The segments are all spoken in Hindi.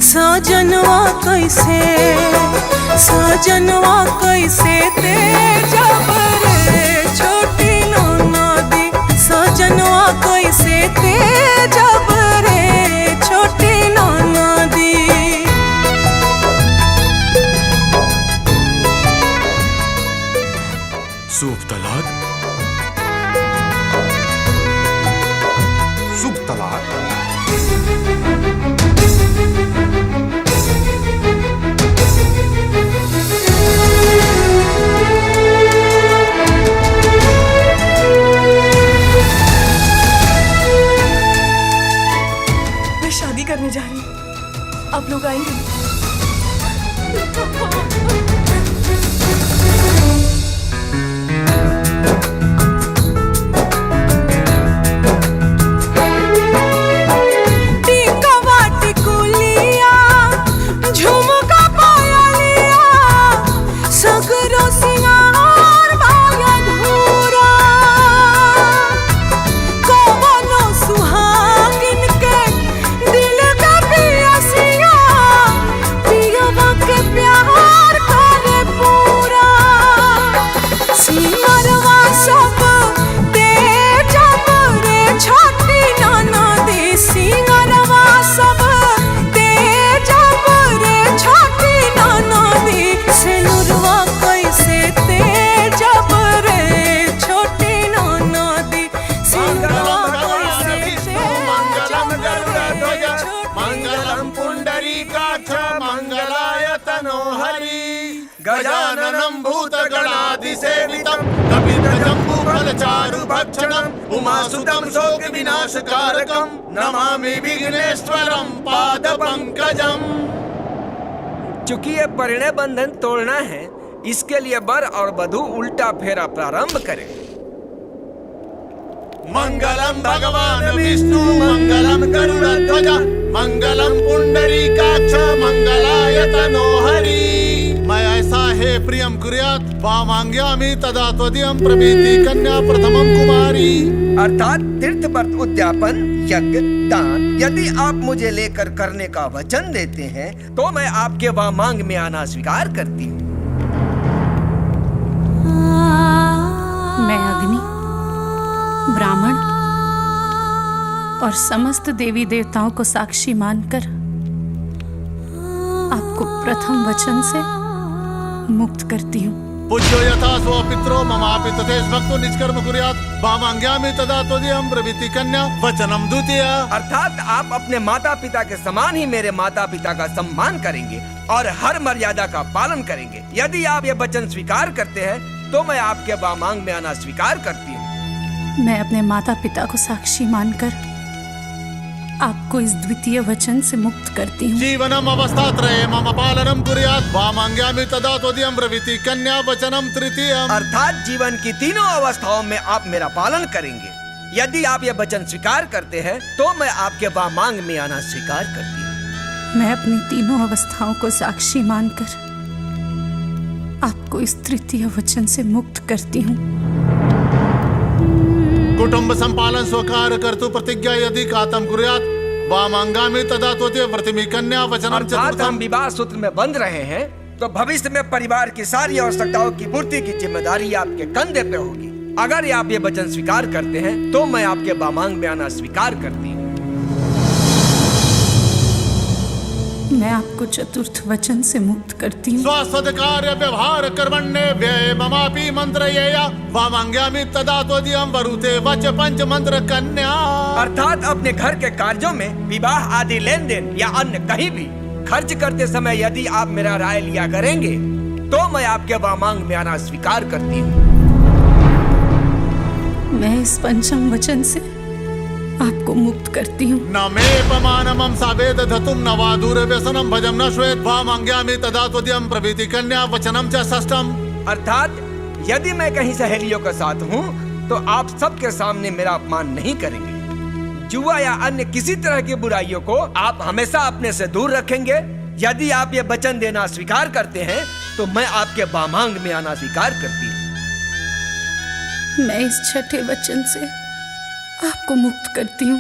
साजनवा कैसे ते जब रे छोटी ननदी, साजनवा कैसे ते जब रे छोटी ननदी। शुभ तलाक, शुभ तलाक। मैं शादी करने जा रही हूँ, आप लोग आएंगे? गजाननं भूतगणाधिसेवितं कपिध्वजम्बूफलचारुभक्षणं उमासुतं शोकविनाशकारकं नमामि विघ्नेश्वरं पादपंकजम्। चूंकि ये परिणय बंधन तोड़ना है, इसके लिए वर और वधू उल्टा फेरा प्रारंभ करें। मंगलम भगवान विष्णु मंगलम गरुड़ध्वज मंगलम पुंडरीकाक्ष मंगलाय तनोहरि। मैं ऐसा हे प्रियम कुर्यात् वामांग्यामि तदा त्वदीयं प्रभृति कन्या प्रथमं कुमारी। अर्थात तीर्थ व्रत, उद्यापन, यज्ञ, दान यदि आप मुझे लेकर करने का वचन देते हैं तो मैं आपके वामांग में आना स्वीकार करती हूँ। मैं अग्नि, ब्राह्मण और समस्त देवी देवताओं को साक्षी मानकर आपको प्रथम वचन से मुक्त करती हूँ। पूज्यो यथा स्व पित्रो ममापि तथैष भक्तो निष्कर्म कुर्यात् वामांग्यामि तदा त्वदीयं प्रभृति कन्या वचनम द्वितीय। अर्थात आप अपने माता पिता के समान ही मेरे माता पिता का सम्मान करेंगे और हर मर्यादा का पालन करेंगे। यदि आप ये वचन स्वीकार करते हैं तो मैं आपके वामांग में आना स्वीकार करती हूँ। मैं अपने माता पिता को साक्षी मानकर आपको इस द्वितीय वचन से मुक्त करती हूँ। जीवनम अवस्थात्रये मम पालनम कुर्यात् वामांग्यामि तदा त्वदीयं प्रभृति कन्या वचनम तृतीयम्। अर्थात जीवन की तीनों अवस्थाओं में आप मेरा पालन करेंगे। यदि आप ये वचन स्वीकार करते हैं तो मैं आपके वामांग में आना स्वीकार करती हूँ। मैं अपनी तीनों अवस्थाओं को साक्षी मानकर आपको इस तृतीय वचन से मुक्त करती हूँ। कुटुंब संपालन स्वकार कर्तु प्रतिज्ञा यदि कातम कुर्यात् वामांगामि तदा त्वदीय व्रतिमि कन्या वचनम अर्थात हम विवाह सूत्र में बंध रहे हैं तो भविष्य में परिवार की सारी आवश्यकताओं की पूर्ति की जिम्मेदारी आपके कंधे पे होगी। अगर आप ये वचन स्वीकार करते हैं तो मैं आपके वामांग में आना स्वीकार करती हूँ। मैं आपको चतुर्थ वचन से मुक्त करती हूँ। स्वसद कार्य व्यवहार कर्मण्ये व्यय ममापि मंत्रयेया वामांग्यामि तदा त्वदीयं वरुते वच पंच मंत्र कन्या। अर्थात अपने घर के कार्यों में विवाह आदि लेन देन या अन्य कहीं भी खर्च करते समय यदि आप मेरा राय लिया करेंगे तो मैं आपके वामांग में आना स्वीकार करती हूँ। मैं इस पंचम वचन से आपको मुक्त करती हूँ। न मे पमानमं सावेद धतुम न वा दूर व्यसनम भजम न श्वेत वामांग्यामि तदा त्वदीयं प्रभृति कन्या वचनम च षष्ठम। अर्थात यदि मैं कहीं सहेलियों के साथ हूँ तो आप सबके सामने मेरा अपमान नहीं करेंगे। जुआ या अन्य किसी तरह की बुराइयों को आप हमेशा अपने से दूर रखेंगे। यदि आप ये वचन देना स्वीकार करते हैं तो मैं आपके वामांग में आना स्वीकार करती हूँ। मैं इस छठे वचन से आपको मुक्त करती हूँ।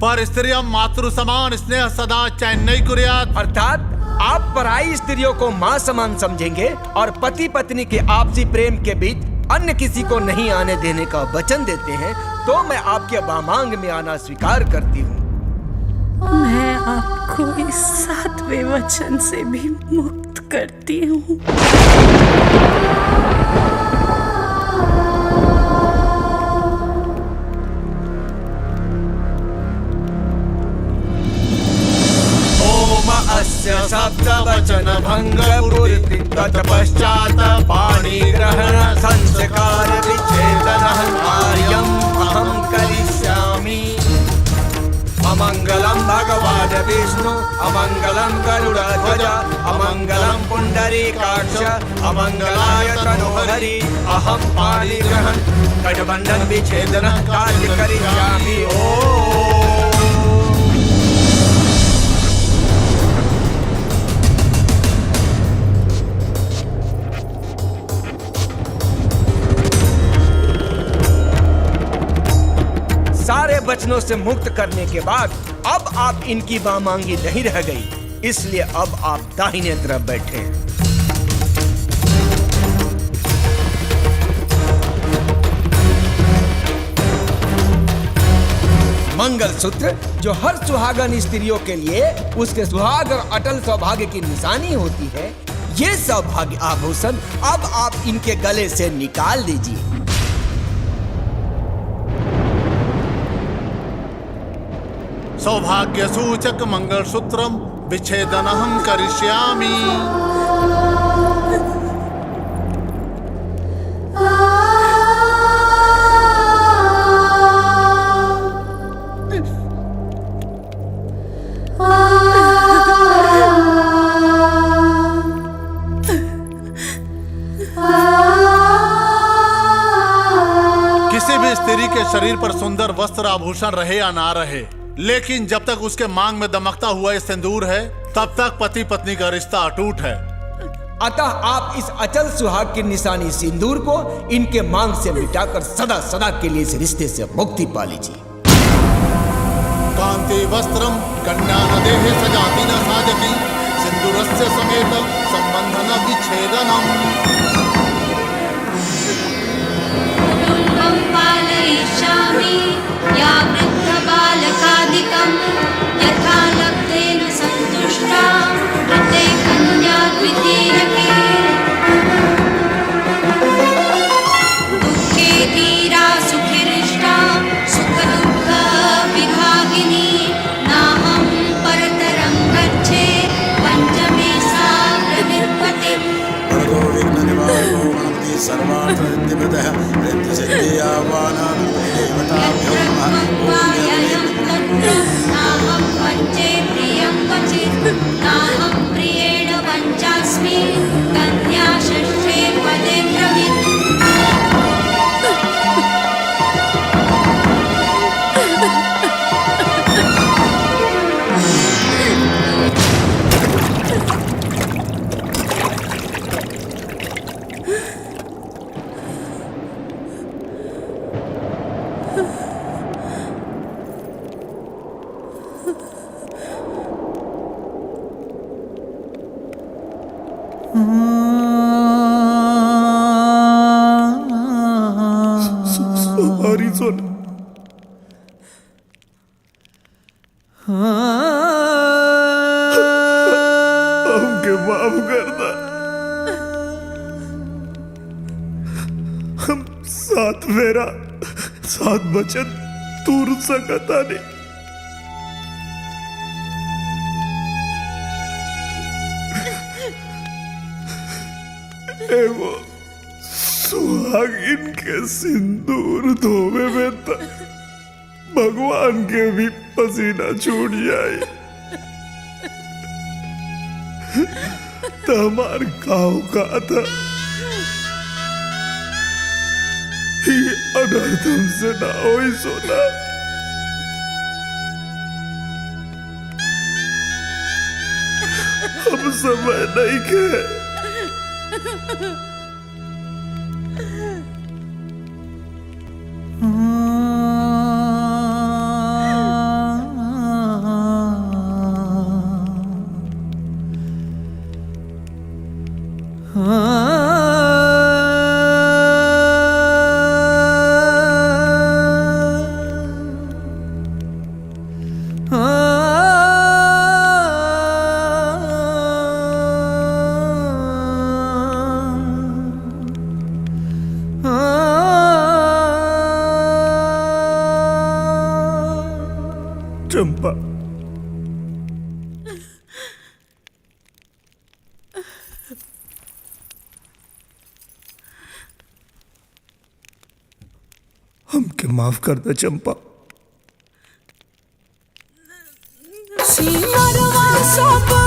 पर स्त्रियं मातृ समान स्नेह सदा चैन्नई कुर्यात्। अर्थात आप पराई स्त्रियों को माँ समान समझेंगे और पति पत्नी के आपसी प्रेम के बीच अन्य किसी को नहीं आने देने का वचन देते हैं, तो मैं आपके वामांग में आना स्वीकार करती हूँ। मैं आपको इस 7वें वचन से भी मुक्त करती हूँ। अस्य सप्त वचन भंग पूर्ति तत्पश्चात् पाणि ग्रहण संस्कार विच्छेदन कार्यम् अहं करिष्यामि। अमंगलम भगवान् विष्णु अमंगलम गरुड़ध्वज अमंगलम पुंडरीकाक्ष अमंगलाय तनोहरि। अहं पाणि ग्रहण कटबंधन विच्छेदन कार्य करिष्यामि। ओम। सारे वचनों से मुक्त करने के बाद अब आप इनकी वामांगी नहीं रह गई, इसलिए अब आप दाहिने तरफ बैठे। मंगलसूत्र जो हर सुहागन स्त्रियों के लिए उसके सुहाग और अटल सौभाग्य की निशानी होती है, ये सौभाग्य आभूषण अब आप इनके गले से निकाल दीजिए। सौभाग्य सूचक मंगलसूत्रम विच्छेदनहं करिष्यामि। किसी भी स्त्री के शरीर पर सुंदर वस्त्र आभूषण रहे या ना रहे, लेकिन जब तक उसके मांग में दमकता हुआ सिंदूर है, तब तक पति पत्नी का रिश्ता अटूट है। अतः आप इस अचल सुहाग की निशानी सिंदूर को इनके मांग से मिटाकर सदा सदा के लिए इस रिश्ते से मुक्ति पा लीजिए। कांति वस्त्रम कन्या नदेः सजाति न साजति सिंदूरस्य समेत संबंधन विच्छेदनम्। पालयिष्यामि या वृद्धबालकादिकं यथा लब्धेन सन्तुष्टा प्रते कन्या द्वितीयके। दुःखे धीरा सुखिरिष्टा सुखदुःख विभागिनी नाहं परतरं गच्छे पञ्चमे सा प्रविद्वते। सर्वार्थसिद्धिप्रदः नाहं वञ्चे प्रियं वचित् नाहं प्रियेण वञ्चास्मि कन्या षष्ठे पदे ब्रवीत्। हमके माफ करना। हम साथ मेरा 7 वचन तूर सकता नहीं। एगो सुहागिन के सिंदूर धोवे में तक भगवान के भी पसीना छूट जाए तो हमार गाँव का था ये अनर्थ हमसे ना हो सोना। हम समय नहीं के चंपा। हमके माफ कर दे चंपा। सिंगरवा सब